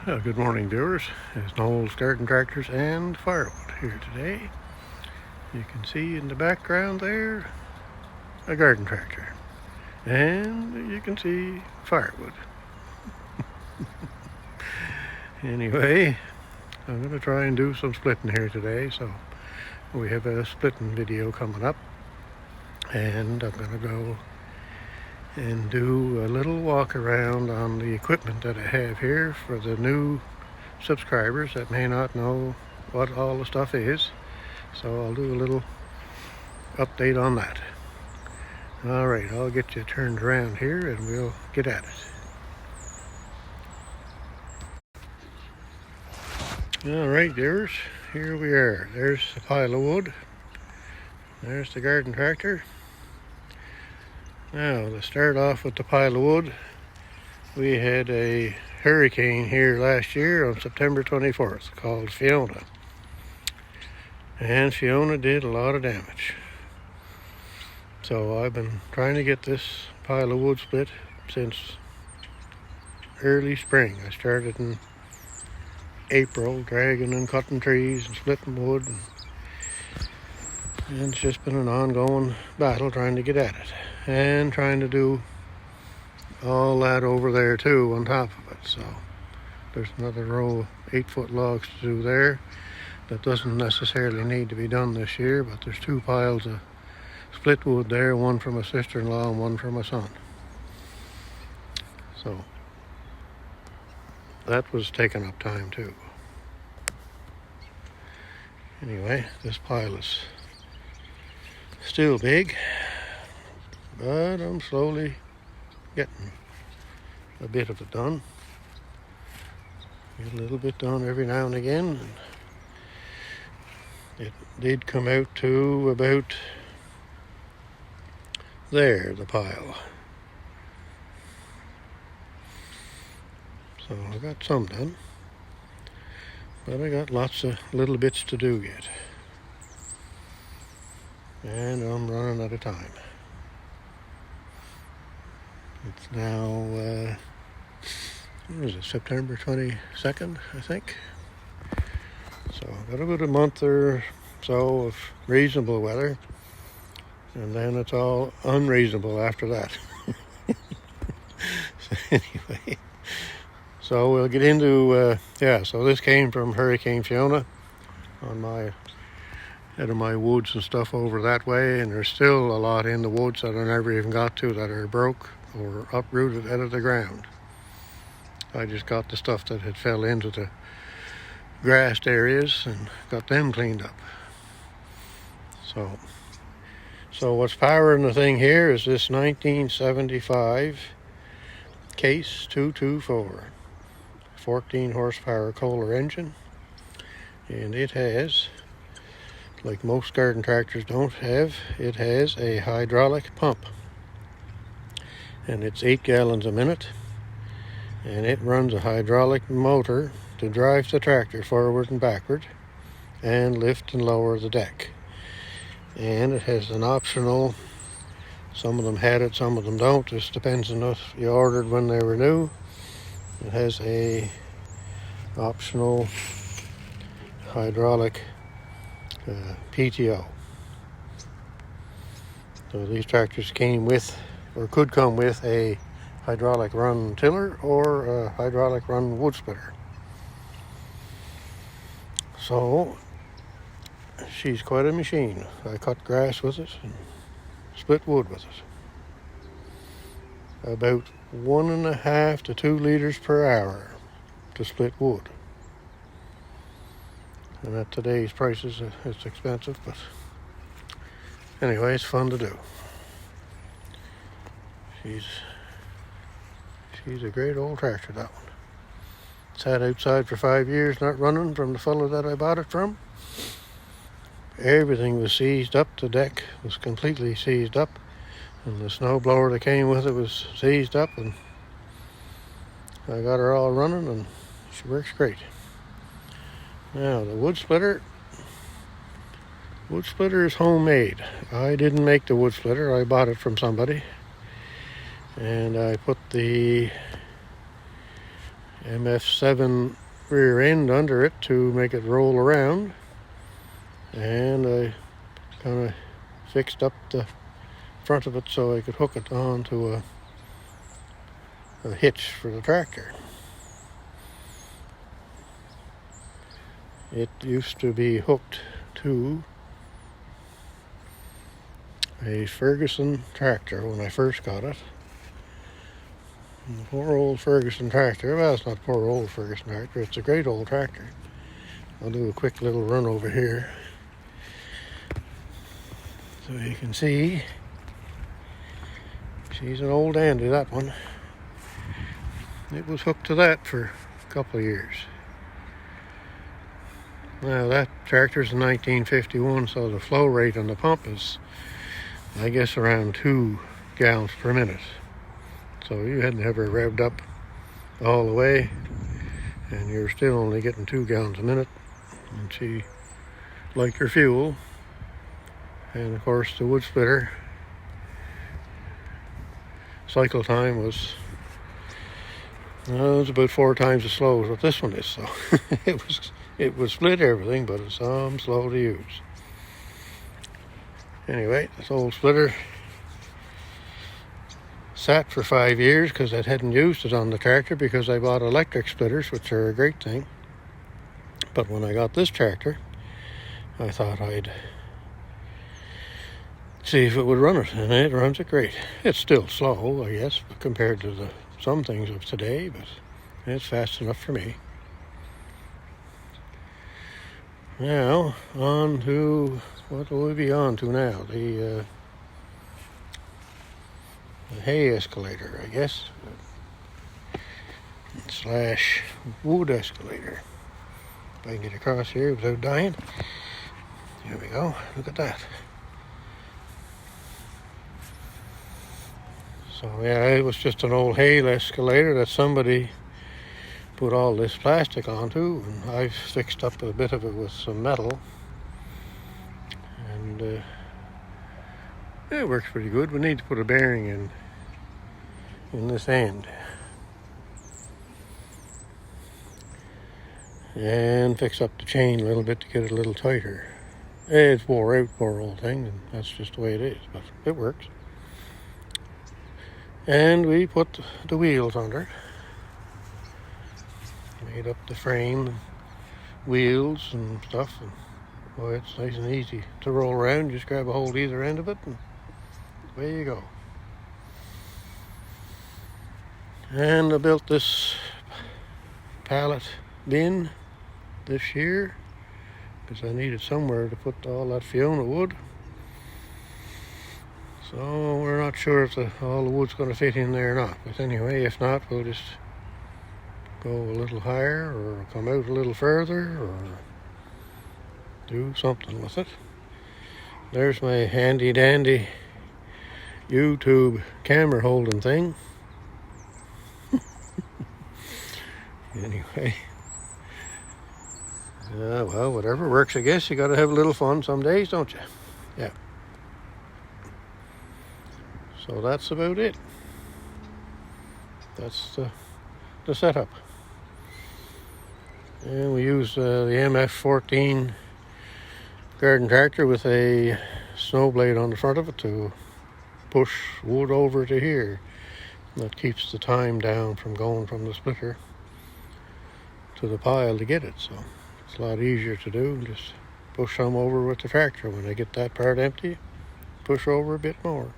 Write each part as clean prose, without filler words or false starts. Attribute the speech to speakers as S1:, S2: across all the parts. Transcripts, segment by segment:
S1: Good morning, viewers. It's Noel's Garden Tractors and Firewood here today. You can see in the background there a garden tractor, and you can see firewood. Anyway, I'm going to try and do some splitting here today, so we have a splitting video coming up, and I'm going to go and do a little walk around on the equipment that I have here for the new subscribers that may not know what all the stuff is. So I'll do a little update on that. Alright, I'll get you turned around here and we'll get at it. Alright, viewers, here we are. There's the pile of wood. There's the garden tractor. Now, to start off with the pile of wood, we had a hurricane here last year on September 24th called Fiona. And Fiona did a lot of damage. So I've been trying to get this pile of wood split since early spring. I started in April, dragging and cutting trees and splitting wood. And it's just been an ongoing battle trying to get at it. And trying to do all that over there too on top of it. So there's another row of 8-foot logs to do there. That doesn't necessarily need to be done this year, but there's 2 piles of split wood there, one from a sister-in-law and one from a son. So that was taking up time too. Anyway, this pile is still big, but I'm slowly getting a bit of it done. Get a little bit done every now and again. It did come out to about there, the pile. So I got some done, but I got lots of little bits to do yet. And I'm running out of time. It's now, what is it, September 22nd, I think. So I've got about a month or so of reasonable weather, and then it's all unreasonable after that. So anyway, so we'll get into, so this came from Hurricane Fiona on my head of my woods and stuff over that way, and there's still a lot in the woods that I never even got to that are broke or uprooted out of the ground. I just got the stuff that had fell into the grassed areas and got them cleaned up. So what's powering the thing here is this 1975 Case 224 14 horsepower Kohler engine, and it has, like most garden tractors don't have, it has a hydraulic pump, and it's 8 gallons a minute, and it runs a hydraulic motor to drive the tractor forward and backward and lift and lower the deck. And it has an optional, some of them had it, some of them don't, just depends on if you ordered when they were new. It has a optional hydraulic PTO. So these tractors came with, or could come with, a hydraulic run tiller or a hydraulic run wood splitter. So she's quite a machine. I cut grass with it and split wood with it. About 1.5 to 2 liters per hour to split wood. And at today's prices, it's expensive, but anyway, it's fun to do. She's a great old tractor, that one. Sat outside for 5 years, not running, from the fellow that I bought it from. Everything was seized up. The deck was completely seized up, and the snow blower that came with it was seized up, and I got her all running, and she works great. Now the wood splitter is homemade. I didn't make the wood splitter. I bought it from somebody, and I put the MF7 rear end under it to make it roll around, and I kind of fixed up the front of it so I could hook it onto a hitch for the tractor. It used to be hooked to a Ferguson tractor when I first got it. And the poor old Ferguson tractor, well, it's not poor old Ferguson tractor, it's a great old tractor. I'll do a quick little run over here so you can see. She's an old dandy, that one. It was hooked to that for a couple of years. Now that tractor's a 1951, so the flow rate on the pump is, I guess, around 2 gallons per minute. So you hadn't ever revved up all the way, and you're still only getting 2 gallons a minute. And she liked her fuel. And of course the wood splitter cycle time was about 4 times as slow as what this one is. So it would split everything, but it's slow to use. Anyway, this old splitter sat for 5 years because I hadn't used it on the tractor because I bought electric splitters, which are a great thing. But when I got this tractor, I thought I'd see if it would run it, and it runs it great. It's still slow, I guess, compared to some things of today, but it's fast enough for me. Now, on to, what will we be on to now? The hay escalator, I guess, slash wood escalator. If I can get across here without dying. There we go, look at that. So yeah, it was just an old hay escalator that somebody put all this plastic onto, and I've fixed up a bit of it with some metal, and it works pretty good. We need to put a bearing in this end and fix up the chain a little bit to get it a little tighter. It's wore out, poor old thing, and that's just the way it is, but it works. And we put the wheels under it. Made up the frame, wheels and stuff, and boy, it's nice and easy to roll around. Just grab a hold either end of it, and away you go. And I built this pallet bin this year because I needed somewhere to put all that Fiona wood. So we're not sure if all the wood's going to fit in there or not. But anyway, if not, we'll just go a little higher or come out a little further or do something with it. There's my handy dandy YouTube camera holding thing. Anyway, well, whatever works, I guess. You got to have a little fun some days, don't you? Yeah. So that's about it. That's the setup. And we use the MF14 garden tractor with a snow blade on the front of it to push wood over to here. That keeps the time down from going from the splitter to the pile to get it. So it's a lot easier to do. Just push some over with the tractor. When I get that part empty, push over a bit more.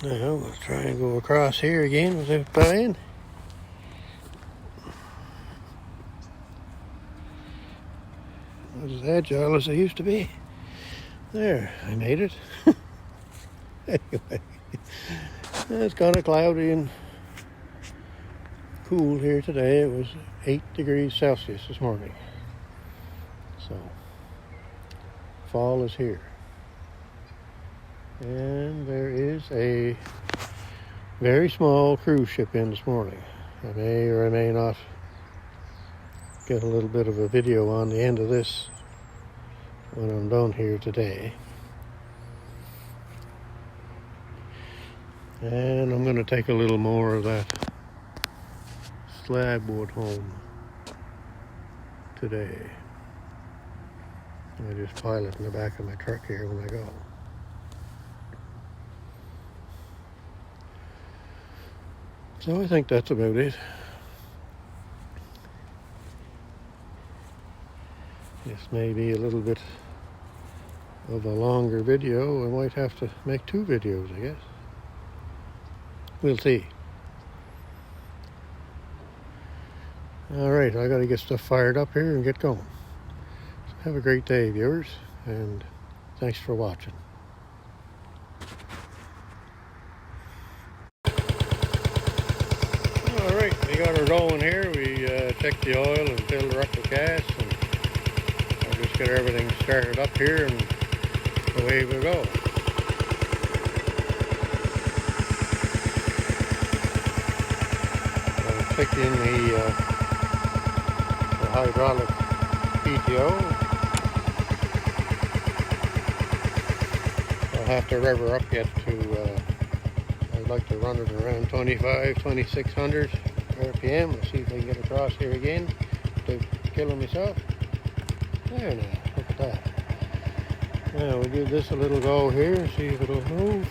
S1: Now we'll try and go across here again without buying. Not as agile as I used to be. There, I made it. Anyway, it's kind of cloudy and cool here today. It was 8 degrees Celsius this morning. So, fall is here. And there is a very small cruise ship in this morning. I may or I may not get a little bit of a video on the end of this when I'm done here today. And I'm going to take a little more of that slab wood home today. I just pile it in the back of my truck here when I go. So I think that's about it. This may be a little bit of a longer video. I might have to make 2 videos, I guess. We'll see. Alright, I gotta get stuff fired up here and get going. So have a great day, viewers, and thanks for watching. Alright, we got her going here. We checked the oil and filled her up with gas, and I'll just get everything started up here and away we go. I'll stick in the hydraulic PTO. I'll have to rev her up yet to, I'd like to run it around 2600 RPM. Let's see if I can get across here again without killing myself. There now, look at that. Now we'll give this a little go here and see if it'll move.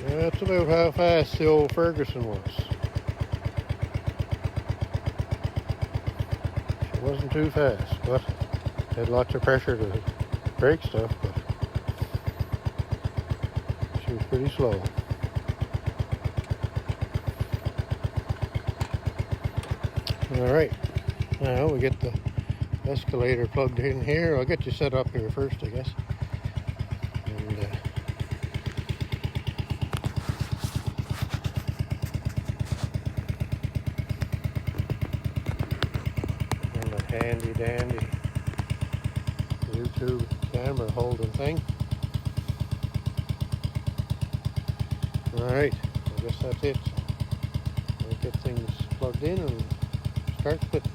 S1: That's about how fast the old Ferguson was. It wasn't too fast, but had lots of pressure to brake stuff, but she was pretty slow. Alright, now we get the Escalator plugged in here. I'll get you set up here first, I guess. And a handy dandy YouTube camera holding thing. Alright, I guess that's it. I'll get things plugged in and start splitting.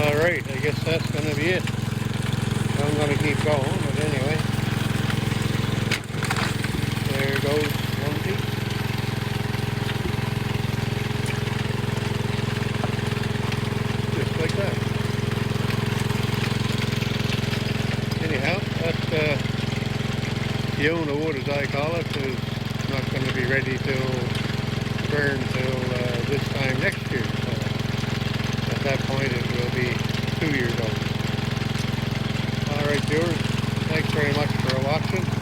S1: Alright, I guess that's going to be it. I'm going to keep going, but anyway. There goes one piece. Just like that. Anyhow, that's the Iona wood, as I call it, is not going to be ready to burn till this time next year. So at that point it will be 2 years old. Alright viewers, thanks very much for watching.